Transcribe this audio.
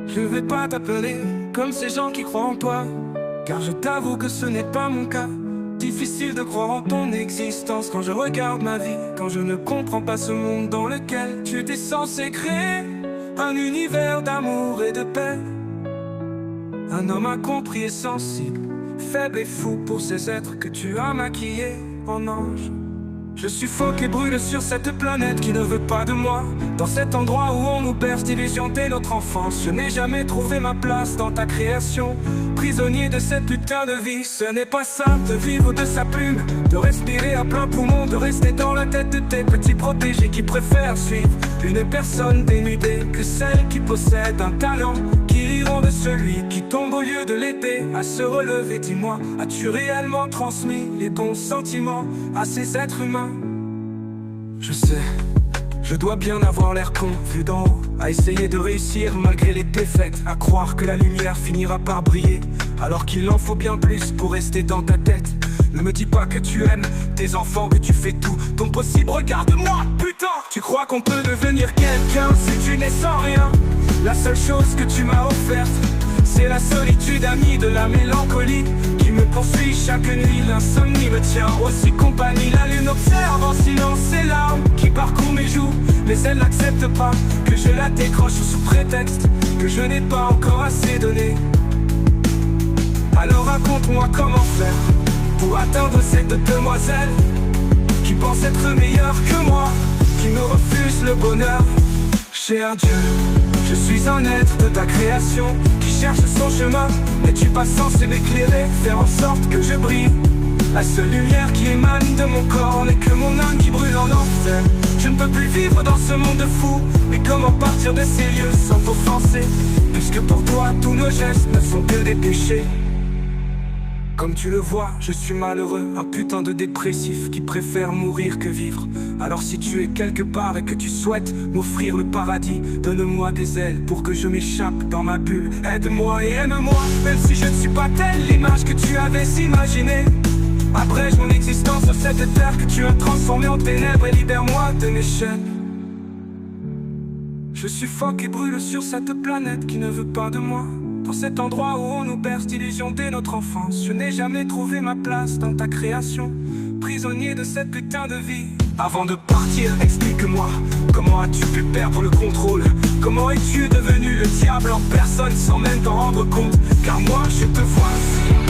Je vais pas t'appeler comme ces gens qui croient en toi, car je t'avoue que ce n'est pas mon cas. Difficile de croire en ton existence quand je regarde ma vie, quand je ne comprends pas ce monde dans lequel tu étais censé créer un univers d'amour et de paix. Un homme incompris et sensible, faible et fou pour ces êtres que tu as maquillés en ange. Je suffoque et brûle sur cette planète qui ne veut pas de moi. Dans cet endroit où on nous berce d'illusions dès notre enfance, je n'ai jamais trouvé ma place dans ta création. Prisonnier de cette putain de vie, ce n'est pas simple de vivre de sa plume, de respirer à plein poumon, de rester dans la tête de tes petits protégés qui préfèrent suivre une personne dénudée que celle qui possède un talent, qui riront de celui qui tombe au lieu de l'aider à se relever. Dis-moi, as-tu réellement transmis les bons sentiments à ces êtres humains? Je sais, je dois bien avoir l'air con vu d'en haut, à essayer de réussir malgré les défaites, à croire que la lumière finira par briller, alors qu'il en faut bien plus pour rester dans ta tête. Ne me dis pas que tu aimes tes enfants, que tu fais tout ton possible, regarde-moi, putain! Tu crois qu'on peut devenir quelqu'un si tu n'es sans rien? La seule chose que tu m'as offerte, c'est la solitude amie de la mélancolie qui me poursuit chaque nuit. L'insomnie me tient aussi compagnie. La lune observe en silence ses larmes qui parcourent mes joues, mais elle n'accepte pas que je la décroche sous prétexte que je n'ai pas encore assez donné. Alors raconte-moi comment faire pour atteindre cette demoiselle qui pense être meilleure que moi, qui me refuse le bonheur. Cher Dieu, je suis un être de ta création qui cherche son chemin. N'es-tu pas censé m'éclairer, faire en sorte que je brille? La seule lumière qui émane de mon corps n'est que mon âme qui brûle en enfer. Je ne peux plus vivre dans ce monde fou, mais comment partir de ces lieux sans t'offenser, puisque pour toi tous nos gestes ne sont que des péchés. Comme tu le vois, je suis malheureux, un putain de dépressif qui préfère mourir que vivre. Alors si tu es quelque part et que tu souhaites m'offrir le paradis, donne-moi des ailes pour que je m'échappe dans ma bulle. Aide-moi et aime-moi, même si je ne suis pas telle l'image que tu avais imaginée. Abrège mon existence sur cette terre que tu as transformée en ténèbres et libère-moi de mes chaînes. Je suffoque et brûle sur cette planète qui ne veut pas de moi. Dans cet endroit où on nous berce d'illusions dès notre enfance, je n'ai jamais trouvé ma place dans ta création. Prisonnier de cette putain de vie. Avant de partir, explique-moi, comment as-tu pu perdre le contrôle? Comment es-tu devenu le diable en personne sans même t'en rendre compte? Car moi je te vois.